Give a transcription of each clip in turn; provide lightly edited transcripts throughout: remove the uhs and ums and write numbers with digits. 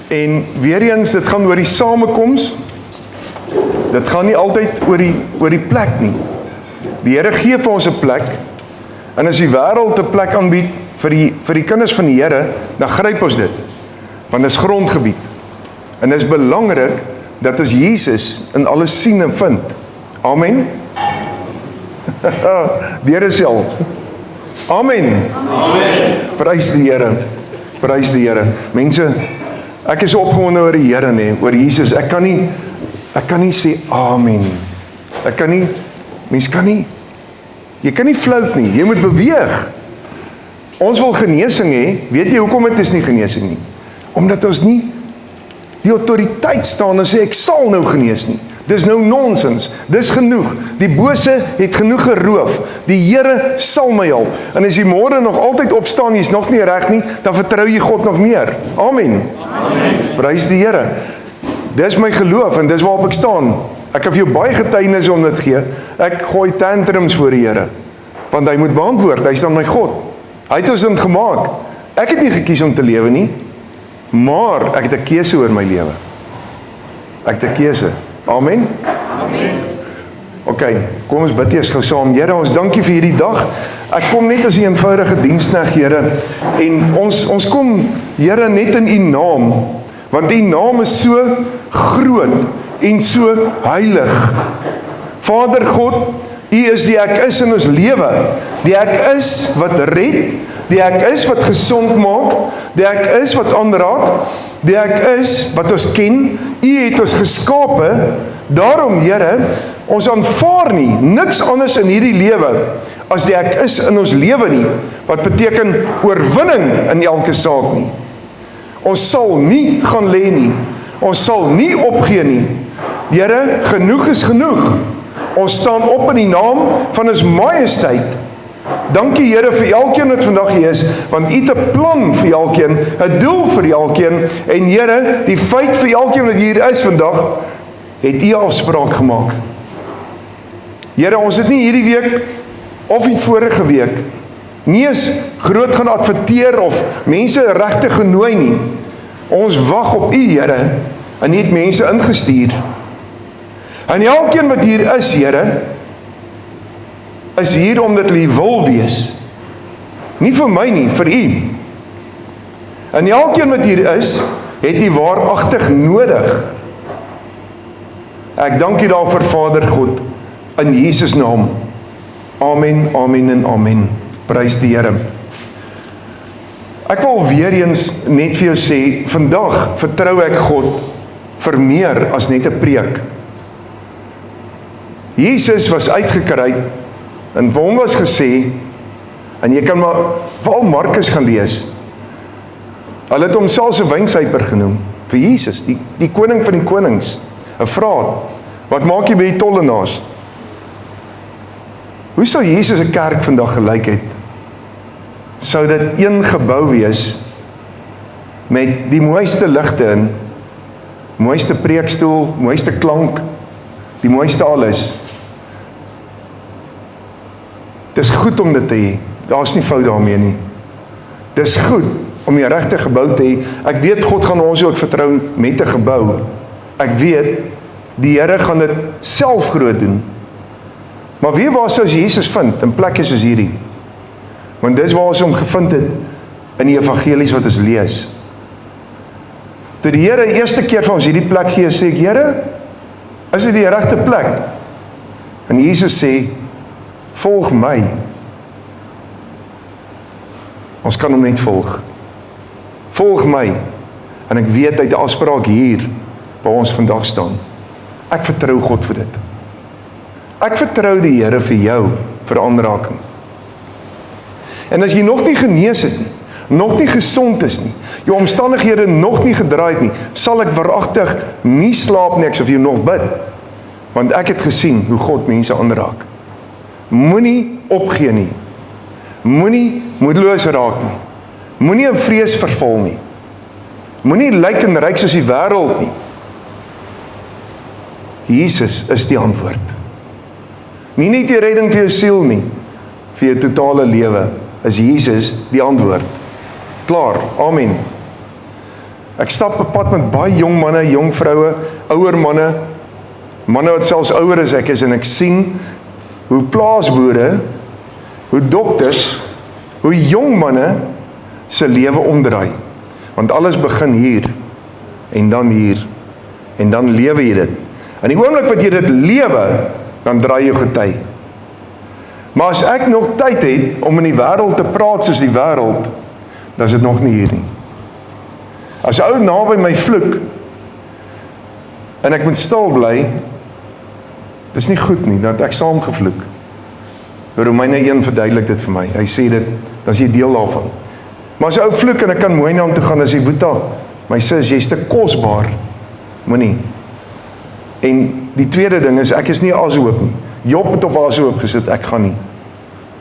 En weer eens, dit gaan oor die samekoms. Dit gaan nie altyd oor die plek nie. Die Here gee vir ons 'n plek, en as die wêreld 'n plek aanbied vir die kinders van die Here, dan gryp ons dit, want dit is grondgebied. En dit is belangrik dat ons Jesus in alles sien en vind. Amen. Die Here self. Amen. Amen. Prys die Here. Prys die Here. Mense, ek is opgewonde oor die Here, nee, oor Jesus. Ek kan nie sê amen. Mens kan nie, jy kan nie flout nie, jy moet beweeg. Ons wil genesing hê, weet jy hoekom het is nie genesing nie? Omdat ons nie die autoriteit staan en sê ek sal nou genees nie. Dis nou nonsens, dis genoeg. Die bose het genoeg geroof. Die Here sal my help. En as jy môre nog altyd opstaan, jy's nog nie reg nie, dan vertrou jy God nog meer. Amen. Amen. Prys die Here. Dis my geloof en dis waarop ek staan. Ek kan vir jou baie getuienis om dit gee. Ek gooi tantrums voor die Here, want hy moet beantwoord, hy is dan my God. Hy het ons dit gemaak. Ek het nie gekies om te lewe nie, maar ek het 'n keuse oor my lewe. Ek het 'n keuse. Amen. Amen. OK, kom ons bid eers gou saam. Here, ons dankie vir hierdie dag. Ek kom net as 'n eenvoudige diensknegt, Here, en ons kom, Here, net in U naam, want U naam is so groot en so heilig. Vader God, U is die ek is in ons lewe, die ek is wat red, die ek is wat gesond maak, die ek is wat aanraak, die ek is wat ons ken. U het ons geskape, daarom Here, ons aanvaar nie niks anders in hierdie lewe as die ek is in ons lewe nie, wat beteken oorwinning in elke saak nie. Ons sal nie gaan lê nie, ons sal nie opgee nie. Here, genoeg is genoeg. Ons staan op in die naam van ons majesteit. Dankie Here vir elkeen wat vandag hier is, want U het 'n plan vir elkeen, 'n doel vir elkeen, en Here, die feit vir elkeen wat hier is vandag, het U afspraak gemaak. Here, ons het nie hierdie week of die vorige week nie eens groot gaan adverteer of mense regtig genooi nie. Ons wag op U, Here, en U het mense ingestuur. En elkeen wat hier is, Here, is hier omdat hulle wil wees. Nie vir my nie, vir U. En elkeen wat hier is, het U waaragtig nodig. Ek dank U daarvoor, Vader God, in Jesus naam. Amen, amen en amen. Prys die Here. Ek wil weer eens net vir jou sê, vandag vertrou ek God vir meer as net 'n preek. Jesus was uitgekry, en vir hom was gesê, en jy kan maar veral Markus gaan lees, hulle het hom selfs 'n wynsuiper genoem, vir Jesus, die koning van die konings, 'n vraat, wat maak jy by die tollenaars? Hoe sou Jesus 'n kerk vandag gelyk het? Sou dit een gebou wees, met die mooiste ligte in, mooiste preekstoel, mooiste klank, die mooiste alles. Dis goed om dit te hê, daar's nie fout daarmee nie. Dis goed om die regte gebou te hê. Ek weet God gaan ons ook vertrou met 'n gebou. Ek weet die Here gaan dit self groot doen. Maar weet waar sou Jesus vind in plekke soos hierdie? Want dis waar ons hom gevind het in die evangelies wat ons lees. Toe die Here eerste keer vir ons hierdie plek gee, sê ek, Here, is dit die regte plek? En Jesus sê, volg my. Ons kan hom net volg. Volg my. En ek weet uit die afspraak hier, waar ons vandag staan. Ek vertrou God vir dit. Ek vertrou die Here vir jou, vir aanraking. En as jy nog nie genees het nie, nog nie gesond is nie, jou omstandighede nog nie gedraai het nie, sal ek waaragtig nie slaap nie, ek sal vir jou nog bid. Want ek het gesien hoe God mense aanraak. Moenie opgee nie. Moenie moedeloos raak nie. Moenie in vrees verval nie. Moenie lyk en ryk soos die wêreld nie. Jesus is die antwoord. Nie net die redding vir jou siel nie, vir jou totale lewe, is Jesus die antwoord. Klaar, amen. Ek stap 'n pad met baie jong manne, jong vroue, ouer manne wat selfs ouer as ek is, en ek sien hoe plaasboere, hoe dokters, hoe jong manne se lewe omdraai. Want alles begin hier, en dan lewe jy dit. In die oomblik wat jy dit lewe, dan draai jy gety. Maar as ek nog tyd het om in die wêreld te praat soos die wêreld, dan is dit nog nie hier nie. As 'n ou naby my vloek, en ek moet stil bly, dis nie goed nie, dat ek saam gevloek. Romeine 1 verduidelik dit vir my. Hy sê dit, dan is jy deel daarvan. Maar as 'n ou vloek en ek kan mooi na hom toe gaan, as hy Boeta, my sis, jy's te kosbaar, moenie. En die tweede ding is, ek is nie ashoop nie. Job het op ashoop gesit, ek gaan nie.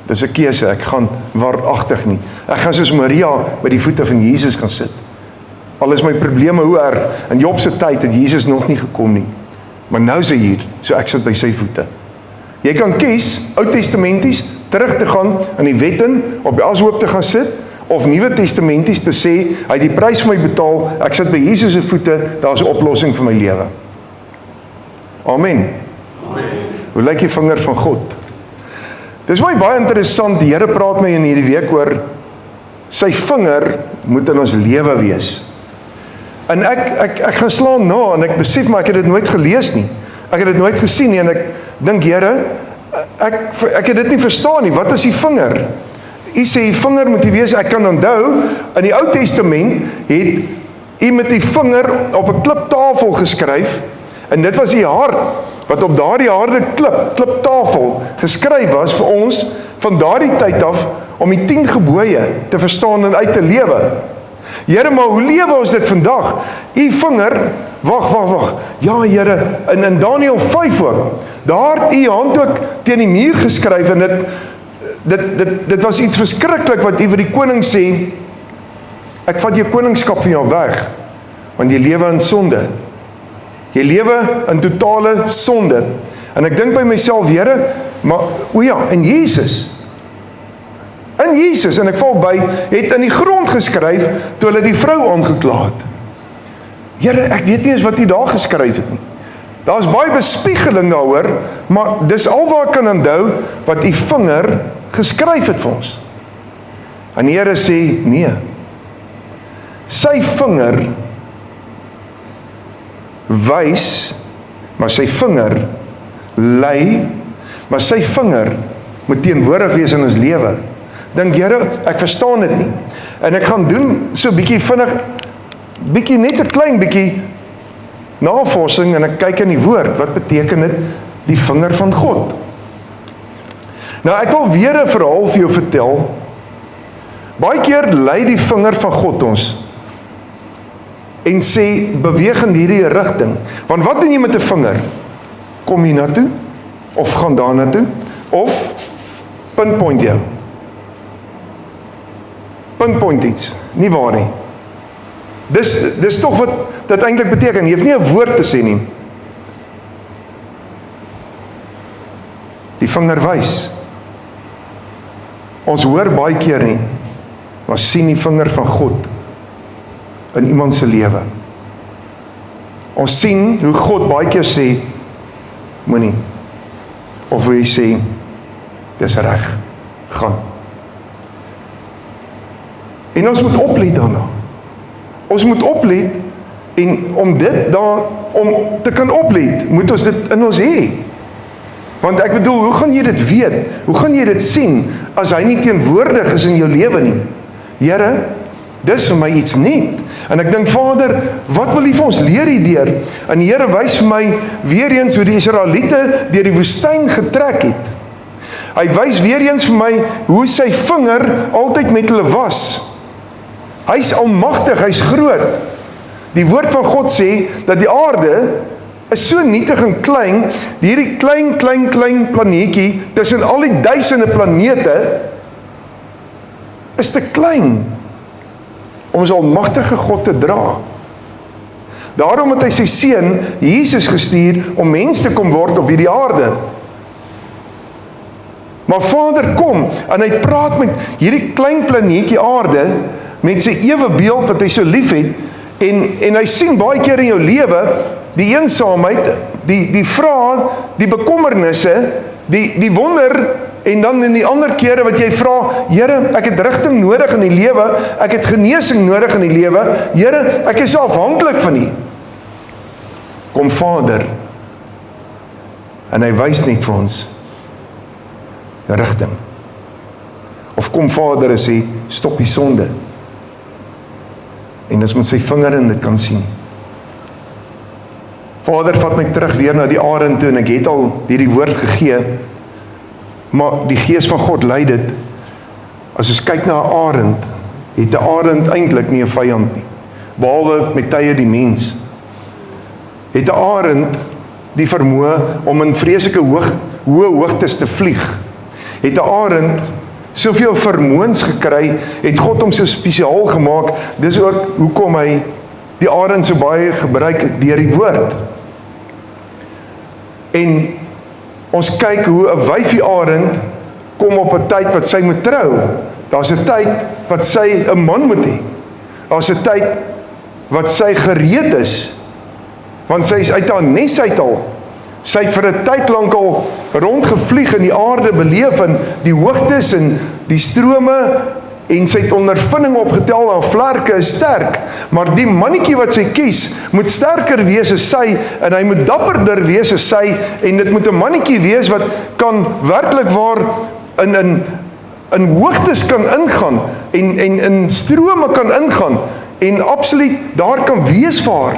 Dis 'n keuse, ek gaan waaragtig nie. Ek gaan soos Maria by die voete van Jesus gaan sit. Al is my probleme hoe erg, in Job se tyd het Jesus nog nie gekom nie. Maar nou is hy hier, so ek sit by sy voete. Jy kan kies, Ou Testamenties, terug te gaan in die wet in, op die ashoop te gaan sit, of Nuwe Testamenties te sê, hy het die prys vir my betaal, ek sit by Jesus se voete, daar is 'n oplossing vir my lewe. Amen. Hoe lyk die vinger van God? Dis baie interessant, die Here praat my in hierdie week oor, sy vinger moet in ons lewe wees. En ek gaan slaan na, en ek besef maar ek het dit nooit gelees nie. Ek het dit nooit gesien nie, en ek dink, Here, ek het dit nie verstaan nie, wat is die vinger? U sê, die vinger moet die wees, ek kan onthou, in die Ou Testament het u met die vinger op 'n kliptafel geskryf, en dit was die hart, wat op daardie harde kliptafel geskryf was vir ons, van daardie tyd af, om die 10 gebooie te verstaan en uit te lewe. Here, maar hoe lewe ons dit vandag? U vinger, wag, ja Here, in Daniël 5 ook, daar het u hand ook teen die muur geskryf, en dit was iets verskriklik, wat u vir die koning sê, ek vat jou koningskap van jou weg, want jy lewe in sonde. Jy lewe in totale sonde. En ek dink by myself, Here, maar, o ja, in Jesus, en ek val by, het in die grond geskryf, toe hulle die vrou aangekla het. Here, ek weet nie eens wat u daar geskryf het nie. Daar is baie bespiegeling daaroor, maar dis alwaar kan onthou, wat u vinger geskryf het vir ons. En die Here sê, nee, sy vinger wys, maar sy vinger lei, maar sy vinger moet teenwoordig wees in ons lewe. Dink, Here, ek verstaan dit nie. En ek gaan doen so bietjie vinnig, net 'n klein bietjie navorsing, en ek kyk in die woord, wat beteken dit, die vinger van God? Nou, ek wil weer 'n verhaal vir jou vertel. Baie keer lei die vinger van God ons, en sê, beweeg in hierdie rigting. Want wat doen jy met 'n vinger? Kom jy na toe? Of gaan daar na toe? Of pinpoint jou? Pinpoint iets, nie waar nie. Dis tog wat dit eintlik beteken. Jy hoef nie 'n woord te sê nie. Die vinger wys. Ons hoor baie keer nie, maar sien die vinger van God in iemand se lewe. Ons sien hoe God baie keer sê, moenie. Of hoe hy sê, dis reg, gaan. En ons moet oplet daarna. Ons moet oplet, en om te kan oplet, moet ons dit in ons hê. Want ek bedoel, hoe gaan jy dit weet? Hoe gaan jy dit sien, as hy nie teenwoordig is in jou lewe nie? Here, dis vir my iets net. En ek dink, Vader, wat wil U vir ons leer hierdeur? En die Here wys vir my weer eens hoe die Israeliete deur die woestyn getrek het. Hy wys weer eens vir my hoe sy vinger altyd met hulle was. Hy's almagtig, hy's groot. Die woord van God sê dat die aarde is so nietig en klein, hierdie klein planeetjie tussen al die duisende planete is te klein om sy almagtige God te dra. Daarom het hy sy seun Jesus gestuur om mens te kom word op hierdie aarde. Maar Vader kom en hy praat met hierdie klein planeetjie aarde met sy ewe beeld wat hy so lief het, En hy sien baie keer in jou lewe, die eensaamheid, die vrae, die bekommernisse, die wonder, en dan in die ander kere wat jy vra, Here, ek het rigting nodig in die lewe, ek het genesing nodig in die lewe, Here, ek is afhanklik van U. Kom Vader, en hy wys net vir ons rigting. Of kom Vader en sê, stop die sonde. En ons met sy vinger in dit kan sien. Vader, vat my terug weer na die arend toe, en ek het al hierdie woord gegee, maar die Gees van God lei dit. As ons kyk na 'n arend, het 'n arend eintlik nie 'n vyand nie, behalwe met tye die mens. Het 'n arend die vermoë om in vreeslike hoë hoogtes te vlieg. Het 'n arend soveel vermoëns gekry, het God hom so spesiaal gemaak, dis ook hoekom hy die arend so baie gebruik deur die woord. En ons kyk hoe 'n wyfie arend kom op 'n tyd wat sy moet trou. Daar's 'n tyd wat sy 'n man moet hê. Daar's 'n tyd wat sy gereed is, want sy is uit haar nes uit al. Sy het vir 'n tyd lank al rondgevlieg in die aarde beleef in die hoogtes en die strome, en sy het ondervinding opgetel, haar vlerke is sterk, maar die mannetjie wat sy kies, moet sterker wees as sy, en hy moet dapperder wees as sy, en dit moet 'n mannetjie wees wat kan werklik waar in hoogtes kan ingaan, en in strome kan ingaan, en absoluut daar kan wees vir haar.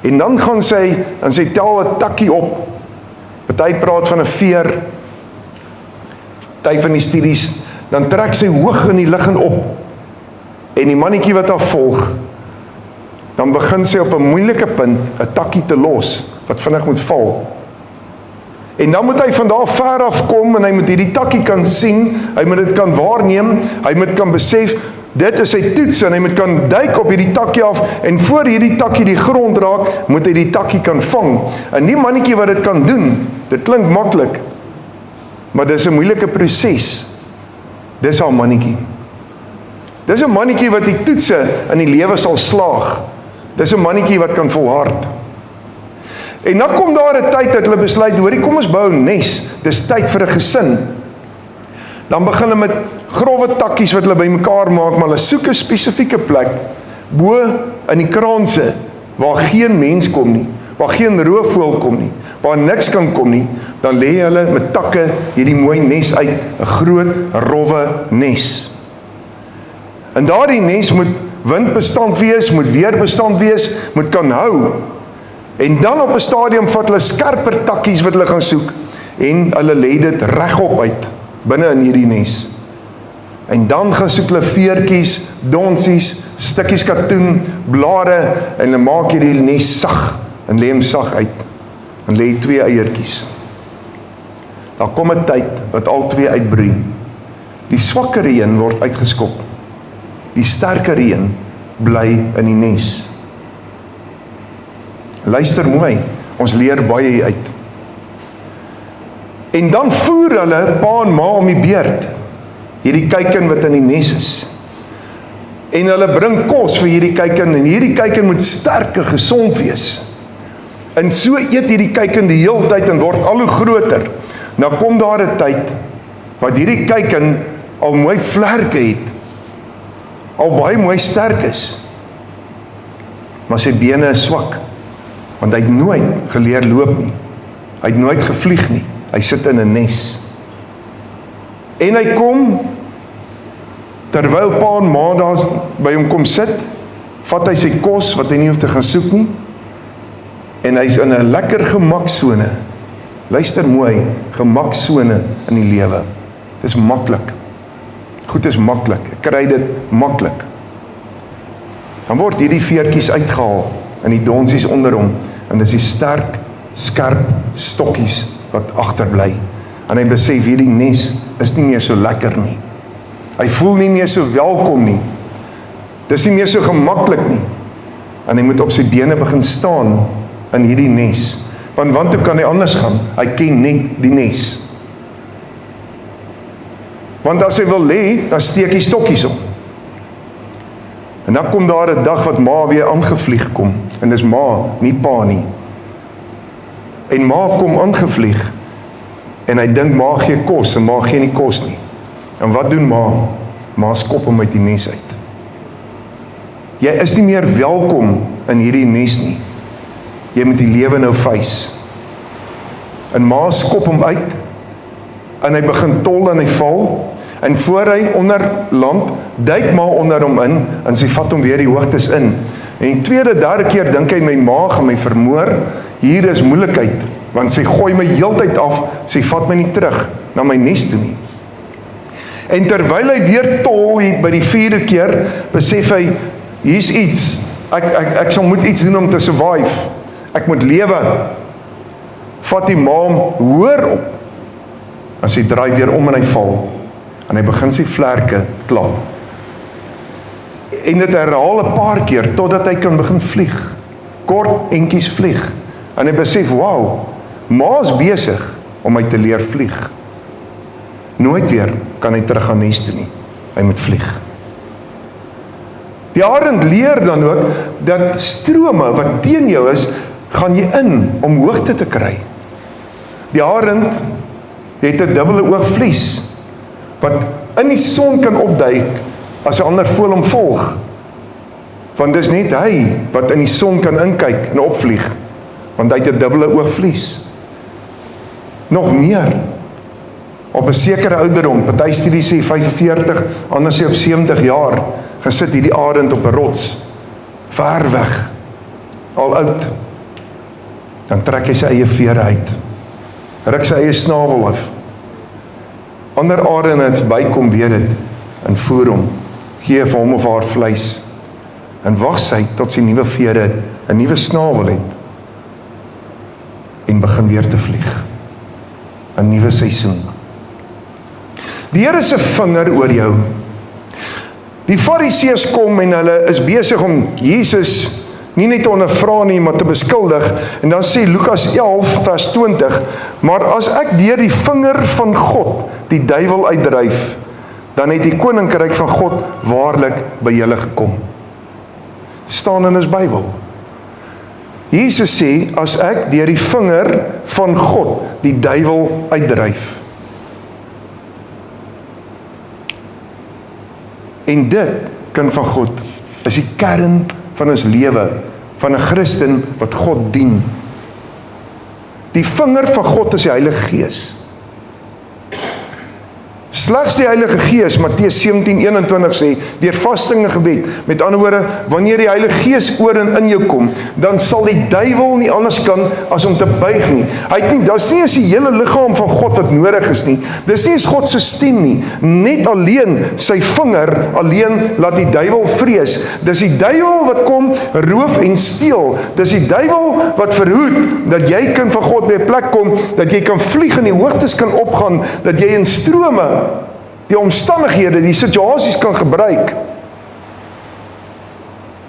En dan gaan sy, en sy tel 'n takkie op. Party praat van 'n veer, party van die studies, dan trek sy hoog in die lug en op. En die mannetjie wat haar volg, dan begin sy op 'n moeilike punt 'n takkie te los, wat vinnig moet val. En dan moet hy van daar ver af kom, en hy moet hierdie takkie kan sien, hy moet dit kan waarneem, hy moet kan besef, dit is sy toets, en hy moet kan duik op hierdie takkie af, en voor hierdie takkie die grond raak, moet hy die takkie kan vang. En die mannetjie wat dit kan doen, dit klink maklik, maar dit is 'n moeilike proses. Dis haar mannetjie. Dis 'n mannetjie wat die toetse in die lewe sal slaag. Dis 'n mannetjie wat kan volhard. En dan kom daar 'n tyd dat hulle besluit, hoorie, kom ons bou 'n nes, dis tyd vir 'n gesin. Dan begin hulle met growwe takkies wat hulle bymekaar maak, maar hulle soek 'n spesifieke plek, bo in die kraanse, waar geen mens kom nie, waar geen roofvoël kom nie, waar niks kan kom nie, dan lê hulle met takke hierdie mooi nes uit, 'n groot, rowwe nes. En daardie nes moet windbestand wees, moet weerbestand wees, moet kan hou. En dan op 'n stadium vat hulle skerper takkies wat hulle gaan soek, en hulle lê dit regop uit, binne in hierdie nes. En dan gaan soek hulle veertjies, donsies, stukkies katoen, blare, en hulle maak hierdie nes sag, en lê hom sag uit, en lê 2 eiertjies. Daar kom 'n tyd wat al 2 uitbroei. Die swakker een word uitgeskop. Die sterker een bly in die nes. Luister mooi, ons leer baie hier uit. En dan voer hulle pa en ma om die beurt, hierdie kuiken wat in die nes is. En hulle bring kos vir hierdie kuiken, en hierdie kuiken moet sterk en gesond wees. En so eet hierdie kuiken die hele tyd en word al hoe groter. Nou kom daar 'n tyd wat hierdie kuiken al mooi vlerke het, al baie mooi sterk is, maar sy bene is swak, want hy het nooit geleer loop nie, hy het nooit gevlieg nie, hy sit in 'n nes. En hy kom, terwyl pa en ma daar by hom kom sit, vat hy sy kos wat hy nie hoef te gaan soek nie, en hy's in 'n lekker gemaksone. Luister mooi, gemaksone in die lewe. Dit is maklik. Goed is maklik. Ek kry dit maklik. Dan word hierdie veertjies uitgehaal en die donsies onder hom, en dit is die sterk, skerp stokkies wat agterbly. En hy besef hierdie nes is nie meer so lekker nie. Hy voel nie meer so welkom nie. Dis nie meer so gemaklik nie. En hy moet op sy bene begin staan in hierdie nes. Want toe kan hy anders gaan? Hy ken net die nes. Want as hy wil lê, dan steek hy stokkies om. En dan kom daar 'n dag wat ma weer aangevlieg kom. En dis ma, nie pa nie. En ma kom aangevlieg. En hy dink ma gee kos, en ma gee nie kos nie. En wat doen ma? Ma skop hom uit die nes uit. Jy is nie meer welkom in hierdie nes nie. Jy moet die lewe nou face. En ma skop hom uit, en hy begin tol en hy val, en voor hy onder land, duik ma onder hom in, en sy vat hom weer die hoogtes in. En die tweede, derde keer dink hy, my ma gaan my vermoor, hier is moeilikheid, want sy gooi my heeltyd af, sy vat my nie terug, na my nes toe nie. En terwyl hy weer tol, by die 4de keer, besef hy, hier's iets, ek sal moet iets doen om te survive, ek moet lewe. Vat die ma hom hoër op, en sy draai weer om en hy val, en hy begin sy vlerke klap. En dit herhaal 'n paar keer, totdat hy kan begin vlieg, kort entjies vlieg, en hy besef, wow, ma is besig om my te leer vlieg. Nooit weer kan hy terug gaan nes toe nie, hy moet vlieg. Die arend leer dan ook, dat strome wat teen jou is, gaan jy in om hoogte te kry. Die arend het 'n dubbele oogvlies, wat in die son kan opduik, as 'n ander voël hom volg. Want dis net hy, wat in die son kan inkyk en opvlieg, want hy het 'n dubbele oogvlies. Nog meer, op 'n sekere ouderdom, party studies sê 45, ander sê op 70 jaar, gesit hierdie arend op 'n rots, ver weg, al oud, dan trek hy sy eie vere uit, ruk sy eie snavel af. Ander arende het bykom, weet dit, en voer hom, gee vir hom of haar vleis, en wag sy tot sy nuwe vere het, 'n nuwe snavel het, en begin weer te vlieg. 'n nuwe seisoen. Die Here se vinger oor jou. Die Fariseërs kom en hulle is besig om Jesus nie net te ondervra nie, maar te beskuldig. En dan sê Lukas 11 vers 20, maar as ek deur die vinger van God die duiwel uitdryf, dan het die koninkryk van God waarlik by julle gekom. Staan in ons Bybel. Jesus sê, as ek deur die vinger van God die duiwel uitdryf. En dit, kind van God, is die kern van ons lewe, van 'n Christen wat God dien. Die vinger van God is die Heilige Gees. Slegs die Heilige Gees, Matteus 17:21 sê, deur vasting en gebed, met ander woorde, wanneer die Heilige Gees oor en in jou kom, dan sal die duiwel nie anders kan as om te buig nie. Dis nie as die hele liggaam van God wat nodig is nie. Dis nie as God se stem nie. Net alleen sy vinger alleen laat die duiwel vrees. Dis die duiwel wat kom roof en steel. Dis die duiwel wat verhoed dat jy kind van God by 'n plek kom, dat jy kan vlieg en die hoogtes kan opgaan, dat jy in strome die omstandighede, die situasies kan gebruik.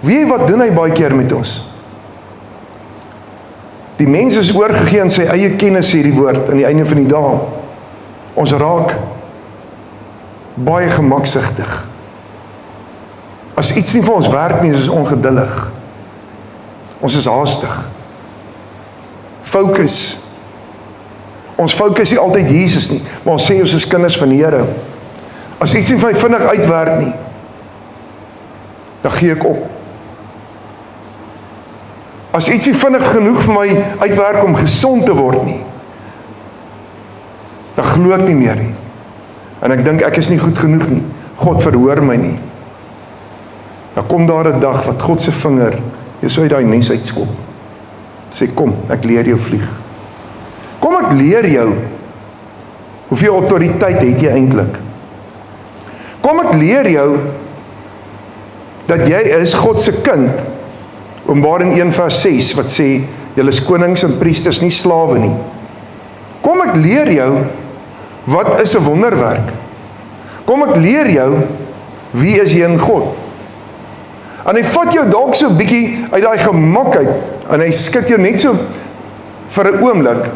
Weet jy wat doen hy baie keer met ons? Die mens is oorgegee aan sy eie kennis, sê die woord, aan die einde van die dag. Ons raak baie gemaksigtig. As iets nie vir ons werk nie, is ons ongeduldig. Ons is haastig. Fokus. Ons fokus nie altyd Jesus nie, maar ons sê ons is kinders van die Here. As iets nie vir my vinnig uitwerk nie, dan gee ek op. As iets nie vinnig genoeg vir my uitwerk om gesond te word nie, dan glo ek nie meer nie. En ek dink ek is nie goed genoeg nie. God verhoor my nie. Dan kom daar 'n dag wat God se vinger jou so uit daai nes uitskop. Sê kom, ek leer jou vlieg. Kom ek leer jou, hoeveel autoriteit het jy eintlik? Kom ek leer jou, dat jy is God se kind, Openbaring 1 vers 6, wat sê, julle is konings en priesters, nie slawe nie. Kom ek leer jou, wat is 'n wonderwerk? Kom ek leer jou, wie is jy in God? En hy vat jou dalk so 'n bietjie uit daai gemak uit, en hy skud jou net so vir 'n oomblik,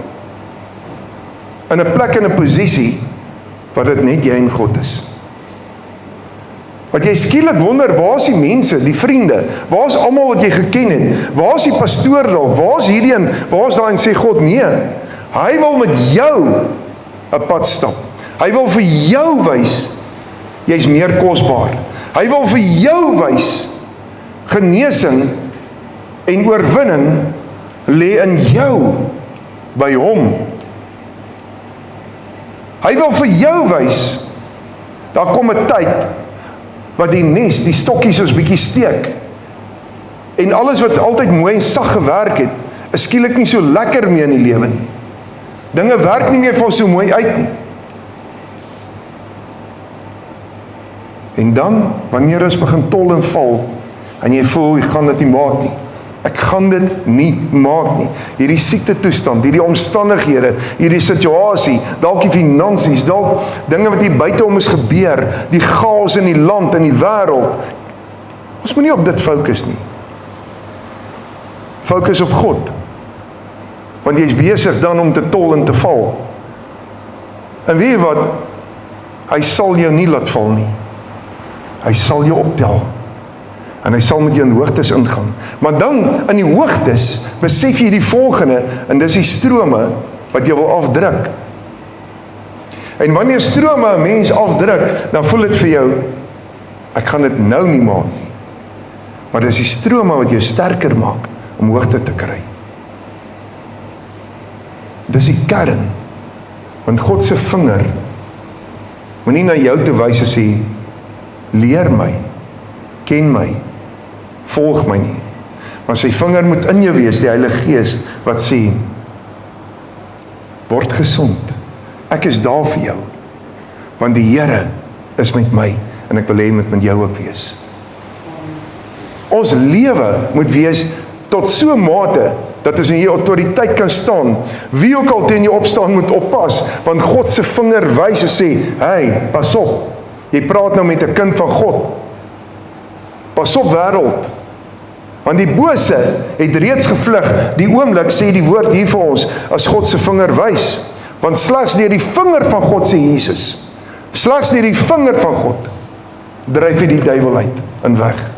in 'n plek en 'n posisie, wat dit net jy en God is. Wat jy skielik wonder, waar is die mense, die vriende, waar is almal wat jy geken het, waar is die pastoor dalk, waar is hierdie en waar is daai, en sê God, nee, hy wil met jou 'n pad stap. Hy wil vir jou wys, jy's meer kosbaar. Hy wil vir jou wys, genesing en oorwinning lê in jou, by hom. Hy wil vir jou wys, daar kom 'n tyd, wat die nes, die stokkies ons bietjie steek, en alles wat altyd mooi en sag gewerk het, is skielik nie so lekker meer in die lewe nie. Dinge werk nie meer van so mooi uit nie. En dan, wanneer ons begin tol en val, en jy voel, jy gaan dit nie maak nie. Ek gaan dit nie maak nie. Hierdie siekte toestand, hierdie omstandighede, hierdie situasie, dalk die finansies, dalk dinge wat hier buite om is gebeur, die chaos in die land, in die wêreld. Ons moet nie op dit fokus nie. Fokus op God. Want jy is besig dan om te tol en te val. En weet jy wat? Hy sal jou nie laat val nie. Hy sal jou optel. En hy sal met jou in hoogtes ingaan. Maar dan, in die hoogtes, besef jy die volgende, en dis die strome, wat jy wil afdruk. En wanneer strome 'n mens afdruk, dan voel dit vir jou, ek gaan dit nou nie maak nie. Maar dis die strome wat jou sterker maak, om hoogte te kry. Dis die kern, want God se vinger, moenie na jou toe wys en sê, leer my, ken my, volg my nie. Maar sy vinger moet in jou wees, die Heilige Gees, wat sê, word gesond, ek is daar vir jou, want die Here is met my, en ek wil hê met jou ook wees. Ons lewe moet wees, tot so mate, dat ons in die autoriteit kan staan, wie ook al teen jou opstaan moet oppas, want God se vinger wys en sê, hey, pas op, jy praat nou met 'n kind van God, pas op wêreld, want die bose het reeds gevlug, die oomblik sê die woord hier vir ons, as God se vinger wys, want slegs deur die vinger van God, sê Jesus, slegs deur die vinger van God, dryf hy die duiwel uit en weg.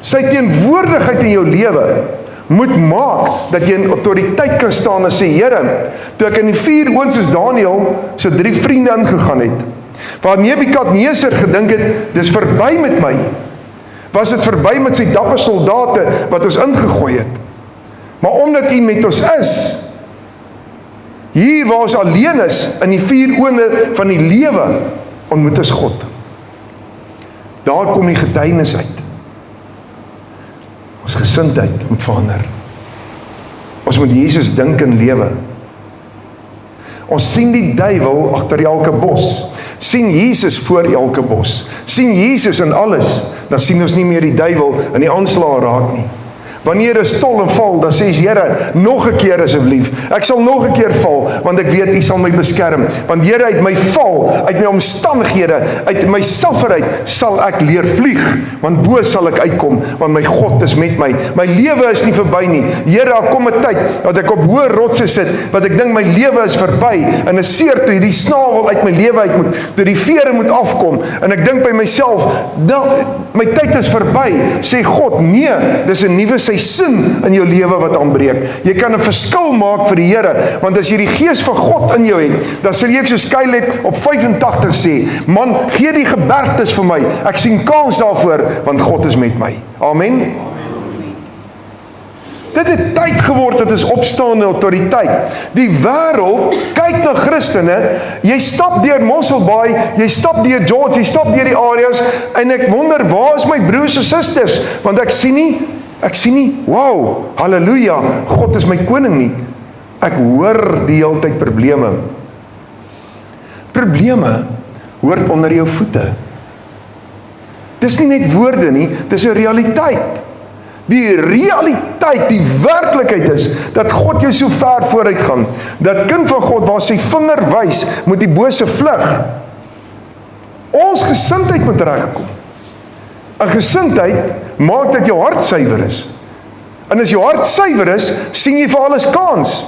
Sy teenwoordigheid in jou lewe moet maak dat jy in autoriteit kan staan en sê, Here, toe ek in die 4 oond soos Daniël se 3 vriende ingegaan het, waar Nebukadneser gedink het, dis verby met my, was dit verby met sy dapper soldate wat ons ingegooi het. Maar omdat U met ons is, hier waar ons alleen is, in die 4 oonde van die lewe, ontmoet ons God. Daar kom die getuienis uit. Ons gesindheid moet verander. Ons moet Jesus dink en lewe. Ons sien die duiwel agter elke bos. Sien Jesus voor elke bos. Sien Jesus in alles. Dan sien ons nie meer die duiwel in die aanslae raak nie. Wanneer is tol en val, dan sê jy, Here, nog 'n keer asseblief. Ek sal nog 'n keer val, want ek weet U sal my beskerm. Want Here, uit my val, uit my omstandighede, uit myself uit, sal ek leer vlieg. Want bo sal ek uitkom, want my God is met my. My lewe is nie verby nie. Here, daar kom 'n tyd dat ek op hoë rotse sit, wat ek dink my lewe is verby, en is seer toe hierdie snavel uit my lewe uit moet, toe die vere moet afkom, en ek dink by myself, my tyd is verby. Sê God, nee, dis 'n nuwe seisoen in jou lewe wat aanbreek. Jy kan 'n verskil maak vir die Here, want as jy die Gees van God in jou het, dan sal jy soos Caleb op 85 sê, man, gee die gebergtes vir my, ek sien kans daarvoor, want God is met my. Amen. Dit het tyd geword dat ons opstaan in autoriteit. Die wêreld kyk na Christene, jy stap deur Mosselbaai, jy stap deur George, jy stap deur die areas, en ek wonder, waar is my broers en susters? Want ek sien nie, wow, halleluja, God is my koning nie. Ek hoor die hele tyd probleme. Probleme hoort onder jou voete. Dis nie net woorde nie, dis 'n realiteit. Die realiteit, die werklikheid is, dat God jou so ver vooruit gaan, dat kind van God, waar sy vinger wys, moet die bose vlug. Ons gesindheid moet regkom. 'n Gesindheid maak dat jou hart suiwer is. En as jou hart suiwer is, sien jy vir alles kans.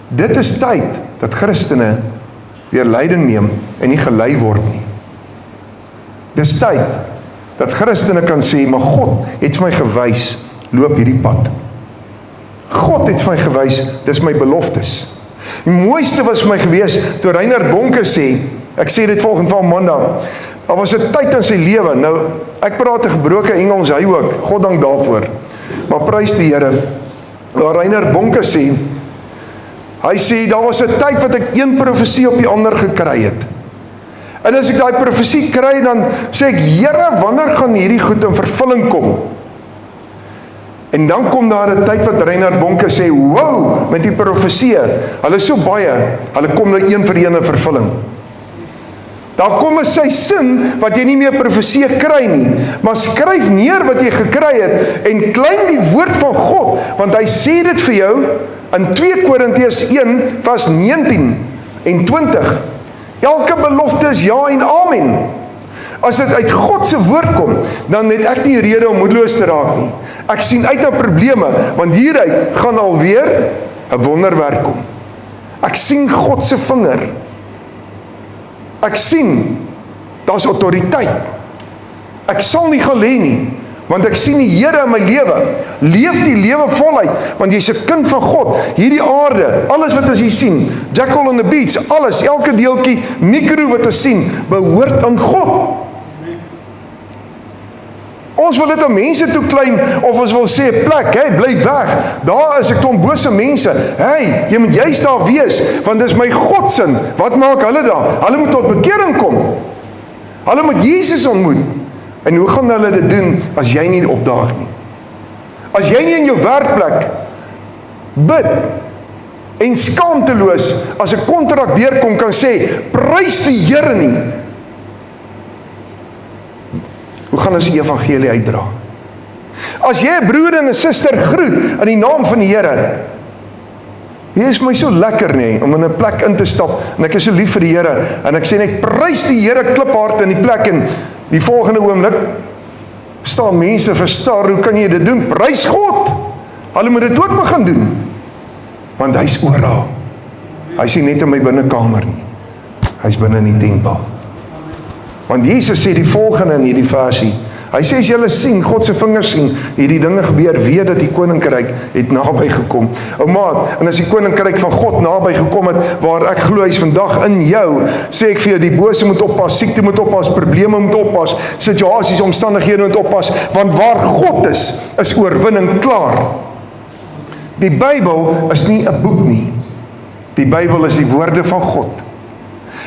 Dit is tyd dat Christene weer leiding neem en nie gelei word nie. Dis tyd dat Christene kan sê, maar God het vir my gewys, loop hierdie pad. God het vir my gewys, dis my beloftes. Die mooiste was vir my gewees, toe Reinhard Bonke sê, ek sê dit volgende van Amanda, daar was 'n tyd in sy lewe, nou, ek praat 'n gebroke Engels, hy ook, God dank daarvoor, maar prys die Here, waar Reinhard Bonke sê, hy sê, daar was 'n tyd wat ek een profesie op die ander gekry het, en as ek daai profesie kry, dan sê ek, Here, wanneer gaan hierdie goed in vervulling kom? En dan kom daar 'n tyd wat Reinhard Bonke sê, wow, met die profesie, hulle is so baie, hulle kom nou een vir een in vervulling. Daar kom 'n seisoen wat jy nie meer profesie kry nie, maar skryf neer wat jy gekry het, en klein die woord van God, want hy sê dit vir jou, in 2 Korintiërs 1, vers 19 en 20, elke belofte is ja en amen. As dit uit God se woord kom, dan het ek nie rede om moedeloos te raak nie. Ek sien uit na probleme, want hieruit gaan alweer 'n wonderwerk kom. Ek sien God se vinger. Ek sien, daar's autoriteit. Ek sal nie gaan lê nie, want ek sien die Here in my lewe. Leef die lewe voluit, want jy's 'n kind van God. Hierdie aarde, alles wat as jy sien, Jackal on the Beach, alles, elke deeltjie, mikro wat ons sien, behoort aan God. Ons wil dit aan mense toe klein, of ons wil sê, plek, hey, bly weg, daar is 'n klomp bose mense, hey, jy moet juist daar wees, want dis my Godsin, wat maak hulle daar? Hulle moet tot bekering kom, hulle moet Jesus ontmoet, en hoe gaan hulle dit doen, as jy nie opdaag nie? As jy nie in jou werkplek bid, en skaamteloos, as 'n kontrak deurkom, kan sê, prys die Here nie, hoe gaan ons die evangelie uitdra? As jy 'n broer en 'n suster groet in die naam van die Here, hier is my so lekker nie, om in 'n plek in te stap, en ek is so lief vir die Here, en ek sê net, prys die Here kliphard in die plek, en die volgende oomblik, staan mense verstaan, hoe kan jy dit doen? Prys God! Hulle moet dit ook begin doen, want hy is oral. Hy is nie net in my binnekamer nie, hy is binne in die tempel. Want Jesus sê die volgende in hierdie versie, hy sê as julle sien, God se vingers sien, hierdie dinge gebeur, weet dat die koninkryk het naby gekom. O maat, en as die koninkryk van God naby gekom het, waar ek glo hy's vandag in jou, sê ek vir jou, die bose moet oppas, siekte moet oppas, probleme moet oppas, situasies, omstandighede moet oppas, want waar God is oorwinning klaar. Die Bybel is nie 'n boek nie, die Bybel is die woorde van God.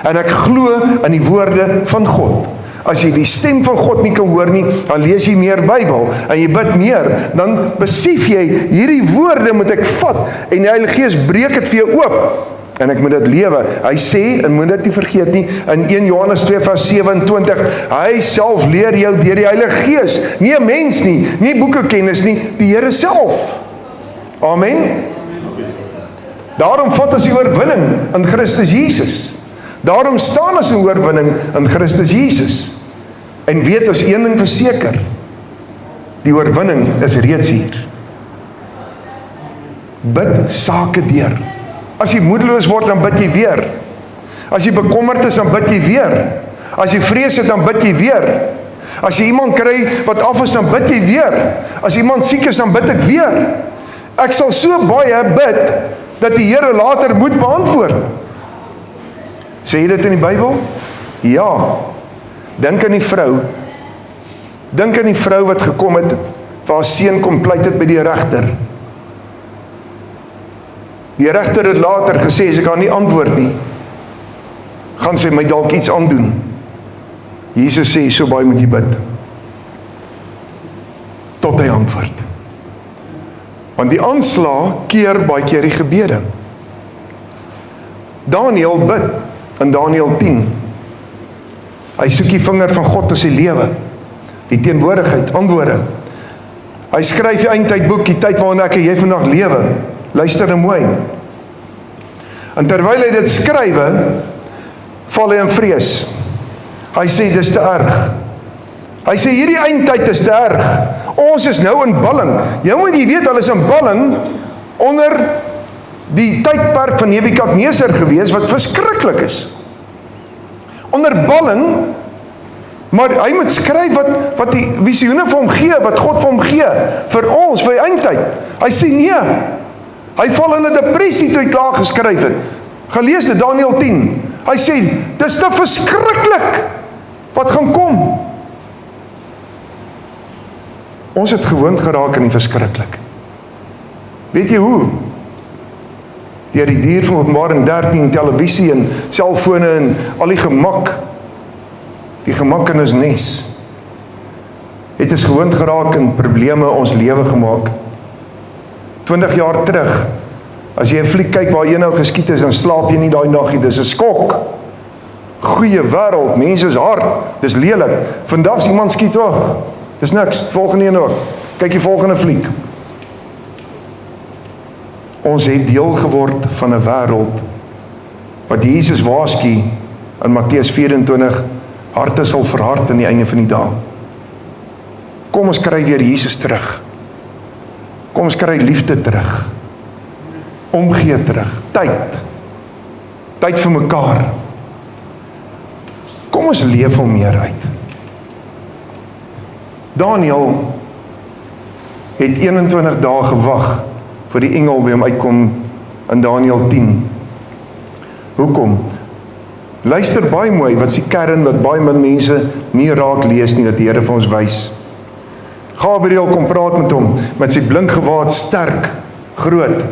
En ek glo in die woorde van God. As jy die stem van God nie kan hoor nie, dan lees jy meer Bybel, en jy bid meer, dan besef jy, hierdie woorde moet ek vat, en die Heilige Gees breek dit vir jou oop, en ek moet dit lewe. Hy sê, en moet dit nie vergeet nie, in 1 Johannes 2 vers 27, hy self leer jou deur die Heilige Gees, nie 'n mens nie, nie boekekennis nie, die Here self. Amen. Daarom vat ons die oorwinning in Christus Jesus. Daarom staan ons in oorwinning in Christus Jesus. En weet ons een ding verseker, die oorwinning is reeds hier. Bid sake deur. As jy moedeloos word, dan bid jy weer. As jy bekommerd is, dan bid jy weer. As jy vrees het, dan bid jy weer. As jy iemand kry wat af is, dan bid jy weer. As iemand siek is, dan bid ek weer. Ek sal so baie bid, dat die Here later moet beantwoord. Sê jy dit in die Bybel? Ja. Dink aan die vrou. Dink aan die vrou wat gekom het, waar haar seun kom pleit het by die regter. Die regter het later gesê, as ek haar nie antwoord nie, gaan sy my dalk iets aandoen. Jesus sê, so baie moet jy bid, tot hy antwoord. Want die aanslag keer baie keer die gebede. Daniël bid in Daniël 10. Hy soek die vinger van God in sy lewe, die teenwoordigheid, antwoorde. Hy skryf die eindtydboek, die tyd waarin ek en jy vandag lewe. Luister nou mooi. En terwyl hy dit skrywe, val hy in vrees. Hy sê, dis te erg. Hy sê, hierdie eindtyd is te erg. Ons is nou in balling. Jy moet jy weet, hulle is in balling onder die tydperk van Nebukadneser gewees, wat verskriklik is. onder balling, maar hy moet skryf wat die visioene vir hom gee, wat God vir hom gee, vir ons, vir die eindtyd. Hy sê nee, hy val in 'n depressie toe hy klaar geskryf het. Gelees dit, Daniël 10, hy sê, dis te verskriklik, wat gaan kom. Ons het gewoond geraak aan die verskriklik. Weet jy hoe? Deur die dier van Openbaring 13, televisie en selfone en al die gemak in ons nes, het ons gewoond geraak en probleme ons lewe gemaak. 20 jaar terug, as jy 'n fliek kyk waar een nou geskiet is, dan slaap jy nie daai nag nie, dis 'n skok. Goeie wêreld, mense is hard, dis lelik. Vandag as iemand skiet, dis niks, volgende een ook. Kyk die volgende fliek. Ons het deel geword van 'n wêreld wat Jesus waarsku in Matteus 24, harte sal verhard aan die einde van die dag. Kom ons kry weer Jesus terug. Kom ons kry liefde terug. Omgee terug. Tyd vir mekaar. Kom ons leef hom meer uit. Daniël het 21 dae gewag vir die engel by hom uitkom in Daniël 10. Hoekom? Luister baie mooi, wat is die kern wat baie min mense nie raak lees nie, wat die Here vir ons wys. Gabriël kom praat met hom, met sy blink gewaad, sterk, groot.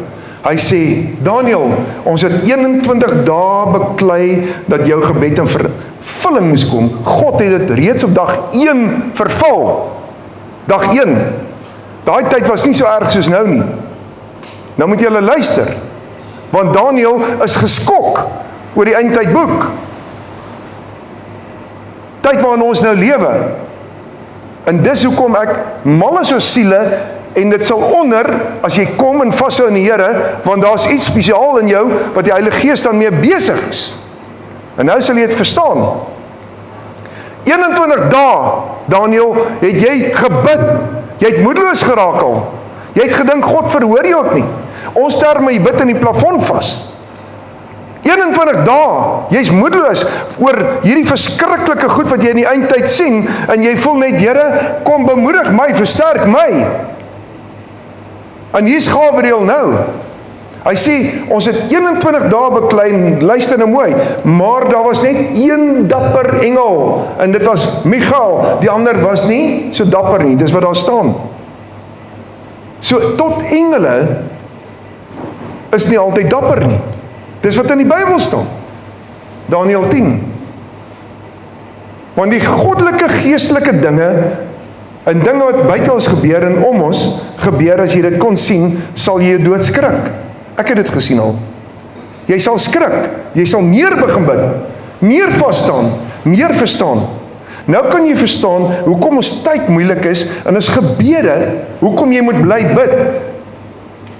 Hy sê, Daniël, ons het 21 dae beklei dat jou gebed in vervulling moes kom. God het dit reeds op dag 1 vervul. Dag 1. Daai tyd was nie so erg soos nou nie. Nou moet julle luister, want Daniël is geskok oor die eindtydboek. Tyd waarin ons nou lewe. En dis hoekom ek mal is soos siele, en dit sal onder, as jy kom en vashou in die Here, want daar's iets spesiaal in jou, wat die Heilige Gees dan mee besig is. En nou sal jy dit verstaan. 21 dae, Daniël, het jy gebid, jy het moedeloos geraak al. Jy het gedink, God verhoor jou ook nie. Ons sterf maar jy bid in die plafon vas. 21 dae, jy's moedeloos oor hierdie verskriklike goed wat jy in die eindtyd sien, en jy voel net, Here, kom bemoedig my, versterk my. En hier's Gabriël nou. Hy sê, ons het 21 dae beklei, luister nou mooi, maar daar was net een dapper engel, en dit was Michael, die ander was nie so dapper nie, dis wat daar staan. So, tot engele is nie altyd dapper nie. Dis wat in die Bybel staan. Daniël 10. Want die goddelike geestelike dinge, en dinge wat buite ons gebeur en om ons gebeur, as jy dit kon sien, sal jy dood skrik. Ek het dit gesien al. Jy sal skrik, jy sal meer begin bid, meer vasstaan, meer verstaan. Nou kan jy verstaan hoekom ons tyd moeilik is, en ons gebede, hoekom jy moet bly bid.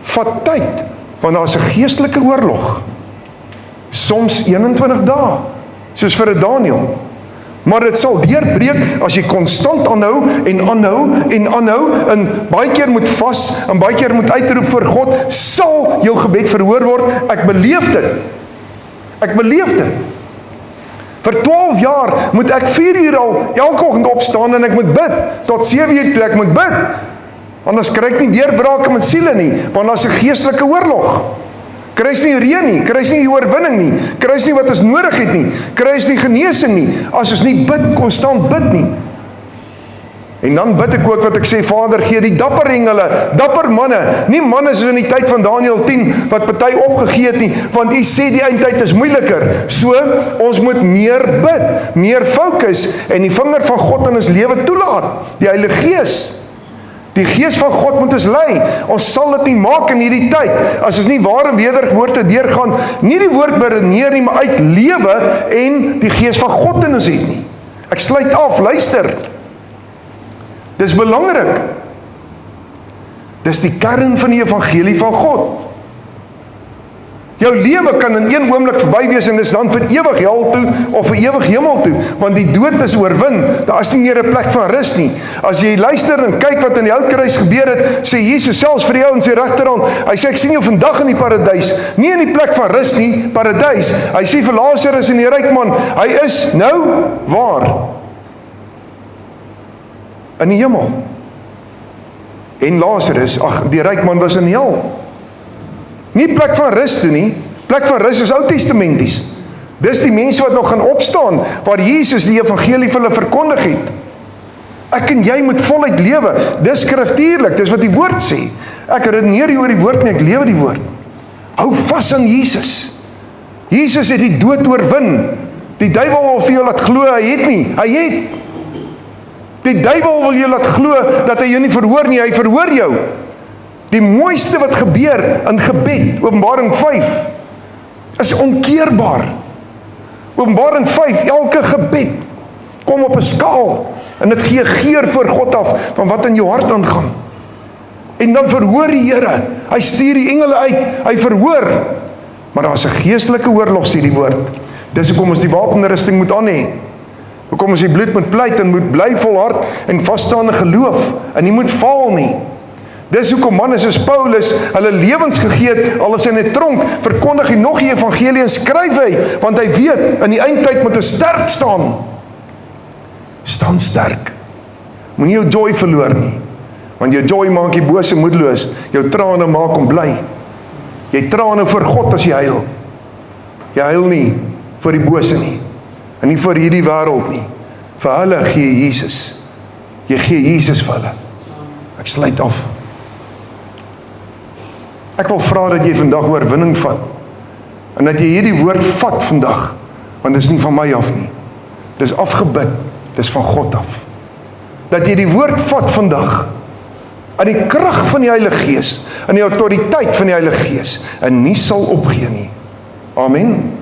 Vat tyd, want daar is 'n geestelike oorlog. Soms 21 dae, soos vir 'n Daniël. Maar dit sal deurbreek as jy konstant aanhou en baie keer moet vas en baie keer moet uitroep voor God, sal jou gebed verhoor word. Ek beleef dit. Vir 12 jaar moet ek 4 uur al elke oggend opstaan en ek moet bid, tot 7 uur toe ek moet bid. Anders kry ek nie deurbrake met siele nie, want daar's 'n geestelike oorlog. Kruis nie reën nie, kruis nie oorwinning nie, kruis nie wat ons nodig het nie, kruis nie genesing nie, as ons nie bid, konstant bid nie. En dan bid ek ook wat ek sê, Vader, gee die dapper engele, dapper manne, nie manne soos in die tyd van Daniël 10, wat party opgegee het nie, want U sê die eindtyd is moeiliker. So, ons moet meer bid, meer fokus, en die vinger van God in ons lewe toelaat, die Heilige Gees. Die Gees van God moet ons lei. Ons sal dit nie maak in hierdie tyd, as ons nie ware wedergeboorte deurgaan, nie die woord beredeneer nie, maar uit lewe en die Gees van God in ons het nie. Ek sluit af, luister. Dis belangrik. Dis die kern van die evangelie van God. Jou lewe kan in een oomblik verby wees en dis dan vir ewig hel toe of vir ewig hemel toe, want die dood is oorwin. Daar is nie meer 'n plek van rus nie. As jy luister en kyk wat in die ou kruis gebeur het, sê Jesus selfs vir jou in sy regterhand, hy sê ek sien jou vandag in die paradys, nie in die plek van rus nie, paradys. Hy sê vir Lazarus en die ryk man, hy is nou waar? In die hemel. En Lazarus, die ryk man was in die hel. Nie plek van rus toe nie. Plek van rus is Ou Testamenties. Dis die mense wat nog gaan opstaan, waar Jesus die evangelie vir hulle verkondig het. Ek en jy moet voluit lewe. Dis skriftuurlik, dis wat die woord sê. Ek redeneer nie oor die woord nie, ek lewe die woord. Hou vas aan Jesus. Jesus het die dood oorwin. Die duiwel wil vir jou laat glo, hy het nie. Hy het. Die duiwel wil jou laat glo dat hy jou nie verhoor nie, hy verhoor jou. Die mooiste wat gebeur in gebed, Openbaring 5, is onkeerbaar. Openbaring 5, elke gebed kom op 'n skaal en dit gee geur voor God af van wat in jou hart aangaan. En dan verhoor die Here. Hy stuur die engele uit, hy verhoor. Maar daar is 'n geestelike oorlog, sê die woord. Dis hoekom ons die wapenrusting moet aan hê. Hoekom ons die bloed moet pleit en moet bly volhard en vasstaande geloof en nie moet faal nie. Dis hoekom manne soos Paulus hulle lewens gegee het, al is hy in 'n tronk, verkondig hy nog die evangelie en skryf hy, want hy weet, in die eindtyd moet ons sterk staan. Staan sterk. Moenie jou joy verloor nie, want jou joy maak die bose moedeloos, jou trane maak hom bly. Jy trane voor God as jy huil. Jy huil nie vir die bose nie, en nie vir hierdie wêreld nie. Vir hulle gee jy Jesus. Jy gee Jesus vir hulle. Ek sluit af. Ek wil vra dat jy vandag oorwinning vat, en dat jy hierdie woord vat vandag, want dit is nie van my af nie. Dit is afgebid, dit is van God af. Dat jy die woord vat vandag, aan die krag van die Heilige Gees, aan die autoriteit van die Heilige Gees, en nie sal opgee nie. Amen.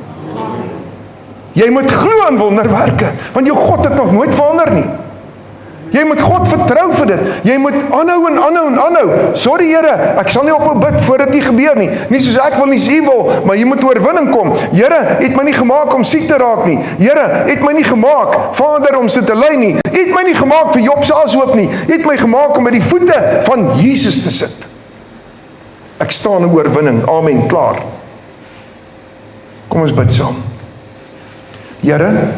Jy moet glo in wonderwerke, want jou God het nog nooit verander nie. Jy moet God vertrou vir dit. Jy moet aanhou en aanhou en aanhou. Sorry Here, ek sal nie ophou bid voordat dit gebeur nie. Nie soos ek wil nie, soos U wil, maar jy moet oorwinning kom. Here, het my nie gemaak om siek te raak nie. Here, het my nie gemaak, Vader, om so te ly nie. Het my nie gemaak vir Job se ashoop nie. Het my gemaak om by die voete van Jesus te sit. Ek staan in oorwinning. Amen. Klaar. Kom ons bid saam. Here,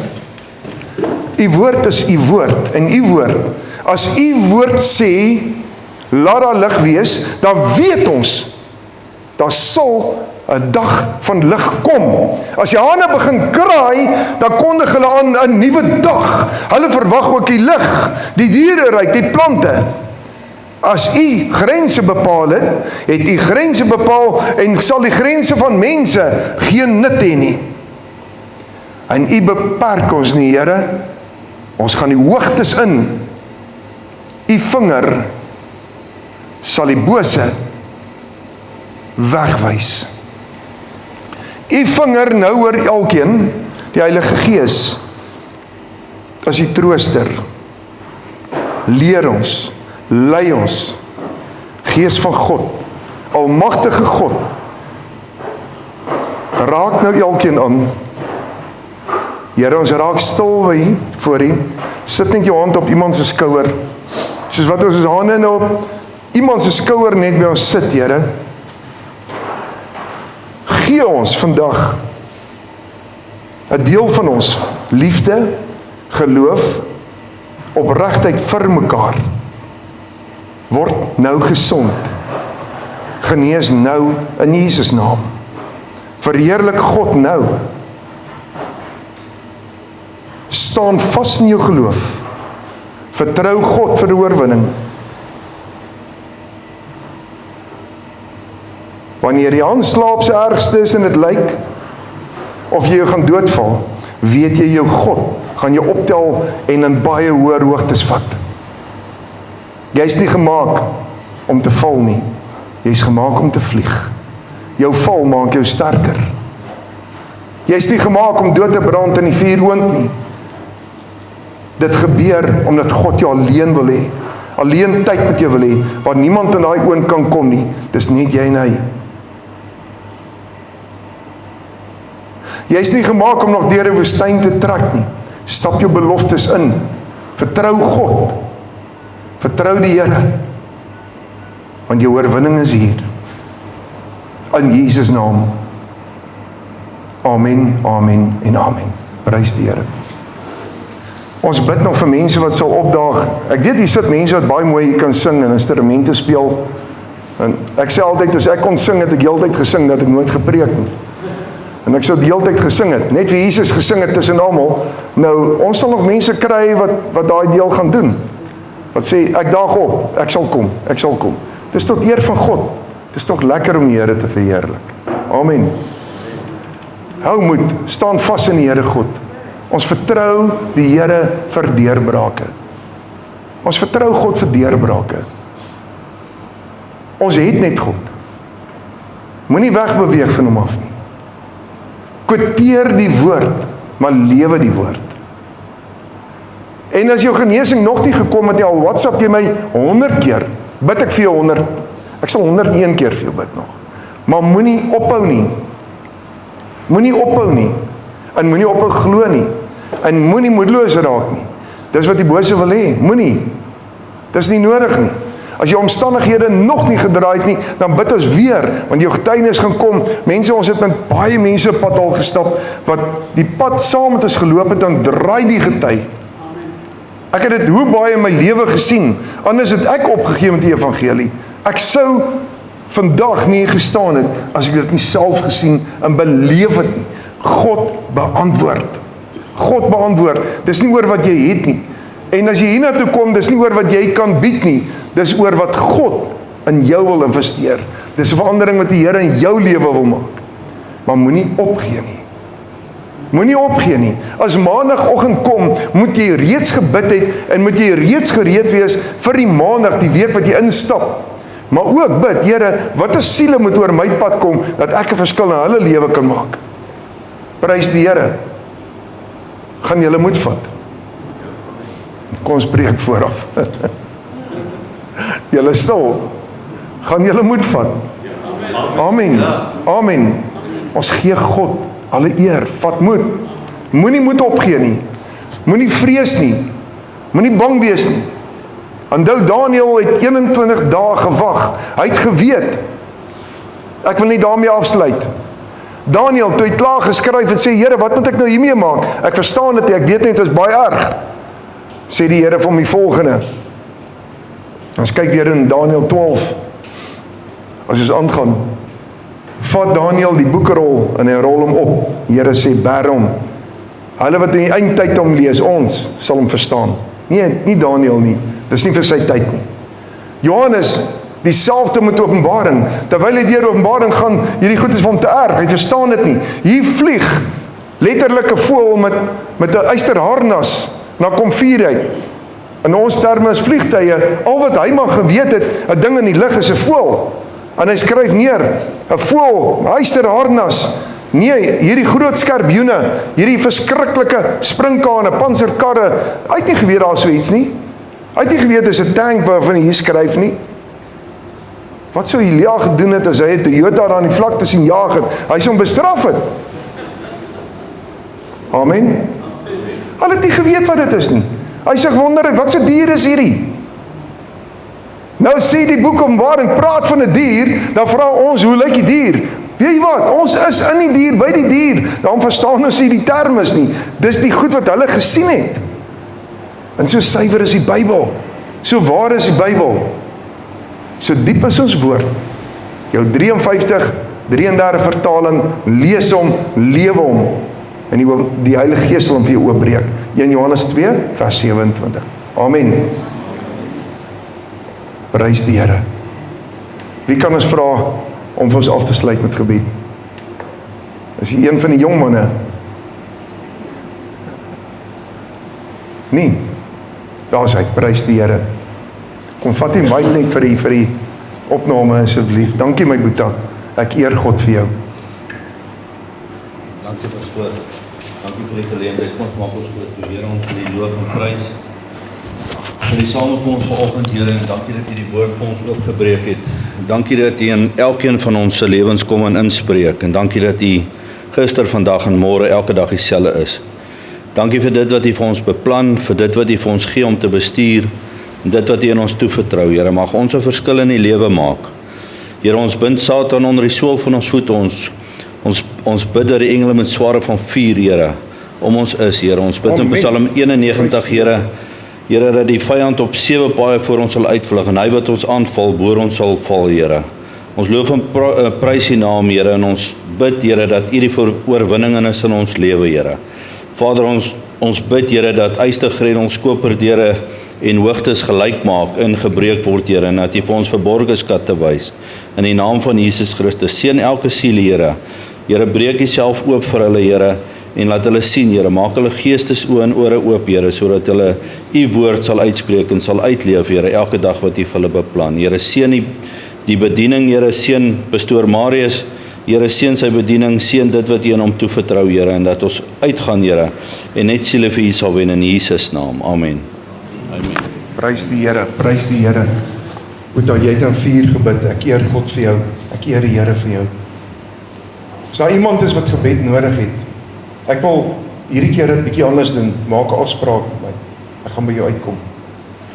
U woord is U woord, en U woord, as U woord sê, laat daar lig wees, dan weet ons, daar sal 'n dag van lig kom. As die hane begin kraai, dan kondig hulle aan 'n nuwe dag. Hulle verwag ook die lig, die diereryk, die plante. As U grense bepaal het U grense bepaal, en sal die grense van mense geen nut hê nie. En U beperk ons nie, Here. Ons gaan die hoogtes in. U vinger sal die bose wegwys. U vinger nou oor elkeen, die Heilige Gees, as die trooster. Leer ons, lei ons, Gees van God, almagtige God, raak nou elkeen aan. Here, ons raak stil by voor U. Sit net jou hand op iemand se skouer. Soos wat ons hande nou op iemand se skouer net by ons sit, Here. Gee ons vandag 'n deel van ons liefde, geloof, opregtheid vir mekaar. Word nou gesond. Genees nou in Jesus naam. Verheerlik God nou. Staan vas in jou geloof. Vertrou God vir die oorwinning. Wanneer die aanslaap se ergste is en dit lyk of jy gaan doodval, weet jy jou God gaan jou optel en in baie hoër hoogtes vat. Jy's nie gemaak om te val nie. Jy's gemaak om te vlieg. Jou val maak jou sterker. Jy's nie gemaak om dood te brand in die vuuroond nie. Dit gebeur omdat God jou alleen wil hê. Alleen tyd met jou wil hê, waar niemand in daai oond kan kom nie. Dis net jy en hy. Jy is nie gemaak om nog deur 'n woestyn te trek nie. Stap jou beloftes in. Vertrou God. Vertrou die Here. Want jou oorwinning is hier. In Jesus naam. Amen, amen en amen. Prys die Here. Ons bid nog vir mense wat sal opdaag. Ek weet hier sit mense wat baie mooi kan sing en instrumente speel. En ek sê altyd, as ek kon sing, het ek heeltyd gesing, dat ek nooit gepreek nie. En ek sou die hele tyd gesing het, net vir Jesus gesing het tussen almal. Nou, ons sal nog mense kry wat daai deel gaan doen. Wat sê, ek daag op, ek sal kom. Dit is tot eer van God. Dit is toch lekker om die Here te verheerlik. Amen. Hou moed, staan vas in die Here God. Ons vertrou die Here vir deurbrake. Ons vertrou God vir deurbrake. Ons het net God. Moenie wegbeweeg van hom af nie. Kwoteer die woord, maar lewe die woord. En as jou genesing nog nie gekom het nie, al WhatsApp jy my 100 keer, bid ek vir jou 100, ek sal 101 keer vir jou bid nog. Maar moenie ophou nie. Moenie ophou nie. En moenie ophou glo nie. En moenie moedeloos raak nie. Dis wat die bose wil hê, moenie. Dis nie nodig nie. As jou omstandighede nog nie gedraai het nie, dan bid ons weer, want jou getuienis gaan kom. Mense, ons het met baie mense pad al gestap, wat die pad saam met ons geloop het, dan draai die getuie. Ek het dit hoe baie in my lewe gesien, anders het ek opgegee met die evangelie. Ek sou vandag nie gestaan het, as ek dit nie self gesien en beleef het nie. God beantwoord. God beantwoord. Dis nie oor wat jy het nie. En as jy hiernatoe kom, dis nie oor wat jy kan bied nie. Dis oor wat God in jou wil investeer. Dis 'n verandering wat die Here in jou lewe wil maak. Maar moenie opgee nie. Moenie opgee nie. As maandagooggend kom, moet jy reeds gebid het en moet jy reeds gereed wees vir die maandag, die week wat jy instap. Maar ook bid, Here, watter siele moet oor my pad kom, dat ek 'n verskil in hulle lewe kan maak. Prys die Here. Gaan julle moed vat. Kom ons preek vooraf. Julle stil. Gaan julle moed vat. Amen. Amen. Ons gee God alle eer. Vat moed. Moenie moed opgee nie. Moenie vrees nie. Moenie bang wees nie. Onthou, Daniel het 21 dae gewag. Hy het geweet. Ek wil nie daarmee afsluit. Daniel, toe hy klaar geskryf het, sê, Here, wat moet ek nou hiermee maak? Ek verstaan dit nie, ek weet net, dit is baie erg. Sê die Here vir hom die volgende. Ons kyk weer in Daniel 12. As ons aangaan, vat Daniel die boekerol en hy rol hom op. Die Here sê, bær hom. Hulle wat in die eindtyd hom lees, ons sal hom verstaan. Nee, nie Daniel nie. Dis nie vir sy tyd nie. Johannes, dieselfde met Openbaring. Terwyl hy deur Openbaring gaan, hierdie goed is vir hom te erg. Hy verstaan dit nie. Hier vlieg letterlik 'n voël met 'n ysterharnas. En dan kom vuur uit. In ons terme is vliegtuie, al wat hy maar geweet het, 'n ding in die lug is 'n voël. En hy skryf neer, 'n voël, ysterharnas. Nee, hierdie groot skorpioene, hierdie verskriklike springkane, panserkarre, hy het nie geweet daar so iets nie. Hy het nie geweet dis 'n tank waarvan hy hier skryf nie. Wat sou Elia gedoen het as hy 'n Toyota daar in die vlakte sien jaag het? Hy sou hom bestraf het. Amen. Hulle het nie geweet wat dit is nie. Hy sê wonder, wat se dier is hierdie? Nou sê die boek Openbaring, praat van 'n dier, dan vra ons, hoe lyk die dier? Weet jy wat, ons is in die dier, by die dier, daarom verstaan ons nie die termes nie. Dis die goed wat hulle gesien het. En so suiwer is die Bybel, so waar is die Bybel, so diep is ons woord. Jou 53 vertaling, lees hom, lewe hom, en die Heilige Gees sal hom vir jou oopbreek. 1 Johannes 2 vers 27. Amen. Prys die Here. Wie kan ons vra om vir ons af te sluit met gebed? Is jy een van die jong manne? Nee. Daar is hy, prys die Here. Kom vat die mic net vir die opname asseblief. Dankie my boeta. Ek eer God vir jou. Dankie pastoor. Dankie vir die geleentheid. Ons maak ons groot Here, ons vir die loof en prys. Vir die saam met ons vanoggend, Here, en dankie dat U die woord vir ons oopgebreek het. En dankie dat U in elkeen van ons se lewens kom en inspreek. En dankie dat U gister, vandag en môre elke dag dieselfde is. Dankie vir dit wat U vir ons beplan, vir dit wat U vir ons gee om te bestuur, en dit wat U in ons toevertrou, Here. Mag ons 'n verskil in die lewe maak. Here, ons bind Satan onder die sool van ons voete, ons bid dat die engele met sware van vuur, Here, om ons is, Here. Ons bid in Psalm 91, Here, dat die vyand op 7 paaie voor ons sal uitvlug, en hy wat ons aanval, voor ons sal val, Here. Ons loof en prys U naam, Here, en ons bid, Here, dat U die oorwinning is in ons lewe, Here. Vader, ons bid, Here, dat ystergredels, koperdeure en hoogtes gelyk maak en gebreek word, Here, en dat U vir ons verborgde skatte wys. In die naam van Jesus Christus, seën elke siel, Here. Here, breek U self oop vir hulle, Here, en laat hulle sien, Here, maak hulle geestesoë en ore oop, Here, sodat hulle U woord sal uitspreek en sal uitleef, Here, elke dag wat U vir hulle beplan. Here, seën die bediening, Here, seën pastoor Marius, Here, seën sy bediening, seën dit wat U aan hom toevertrou, Here, en dat ons uitgaan, Here, en net siele vir U sal wen in Jesus naam. Amen. Amen. Prys die Here, prys die Here. Boeta, jy het aan 4 gebid, ek eer God vir jou, ek eer die Here vir jou. As daar iemand is wat gebed nodig het, ek wil hierdie keer dit bietjie anders doen, maak 'n afspraak met my, ek gaan by jou uitkom.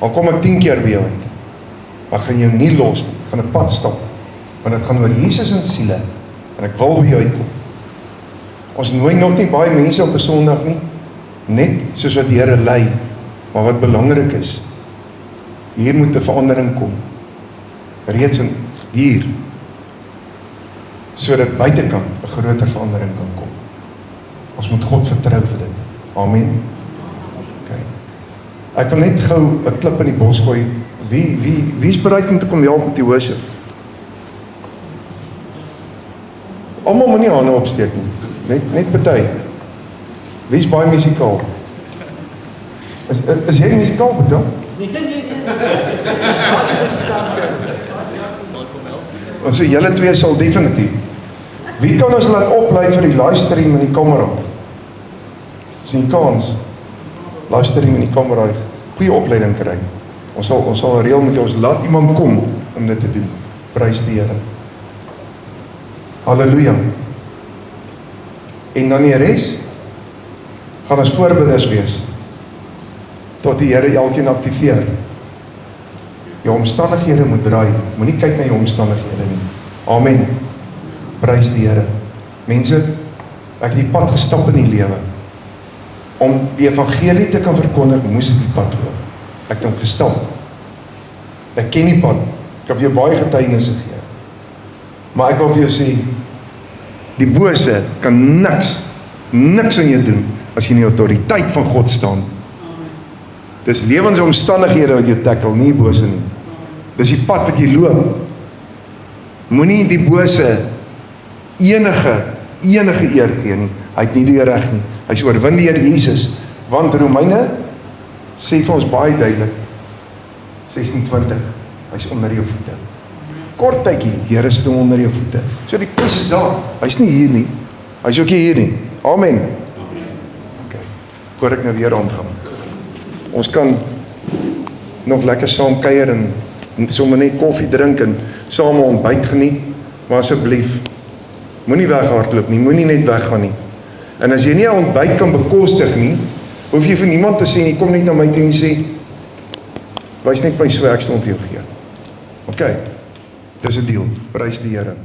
Al kom ek 10 keer by jou uit, ek gaan jou nie los nie, ek gaan 'n pad stap, want dit gaan oor Jesus en siele, en ek wil by jou uitkom. Ons nooi nog nie baie mense op 'n Sondag nie, net soos wat die Here lei, maar wat belangrik is, hier moet 'n verandering kom, reeds in hier, sodat buitekant 'n groter verandering kan kom. Ons moet God vertrou vir dit. Amen. Okay. Ek wil net gou 'n klip in die bos gooi. Wie is bereid om te kom help met die worship? Almal moet nie hande opsteek nie. Net party. Wie is baie musikaal? Is jy musikaal, Boeta? Nee. Ons sê julle twee sal definitief. Wie kan ons laat oplei vir die livestream in die kamera? Is nie kans. Livestream in die kamera, goeie opleiding kry. Ons sal reël met jou, ons laat iemand kom om dit te doen. Prys die Here. Halleluja. En dan die res, gaan ons voorbidders wees, tot die Here elkeen aktiveer. Jou omstandighede moet draai, moenie kyk na jou omstandighede nie. Amen. Prys die Here. Mense, ek het die pad gestap in die lewe. Om die evangelie te kan verkondig, moes ek die pad loop. Ek het hom gestap. Ek ken die pad. Ek heb jou baie getuienisse gegee. Maar ek wil vir jou sê, die bose kan niks in jou doen, as jy in die autoriteit van God staan. Dis lewensomstandighede wat jy tackle, nie die bose nie. Dis die pad wat jy loop. Moenie die bose enige eer gee nie. Hy het nie die reg nie. Hy is oorwin die Here Jesus. Want Romeine sê vir ons baie duidelik, 16:20, hy is onder jou voete. Kort tydjie, die Here sit hom onder jou voete. So die kies is daar. Hy is nie hier nie. Hy is ook nie hier nie. Amen. Okay. Voor ek nou weer aangaan. Ons kan nog lekker saam kuier en sommer net koffie drink en saam 'n ontbyt geniet, maar asseblief, moenie weghardloop nie, moenie net weggaan nie. En as jy nie 'n ontbyt kan bekostig nie, hoef jy vir niemand te sê, jy kom net na my toe en sê, wys net my so, ek sal vir jou gee. Okay, dis 'n deal, prys die Here.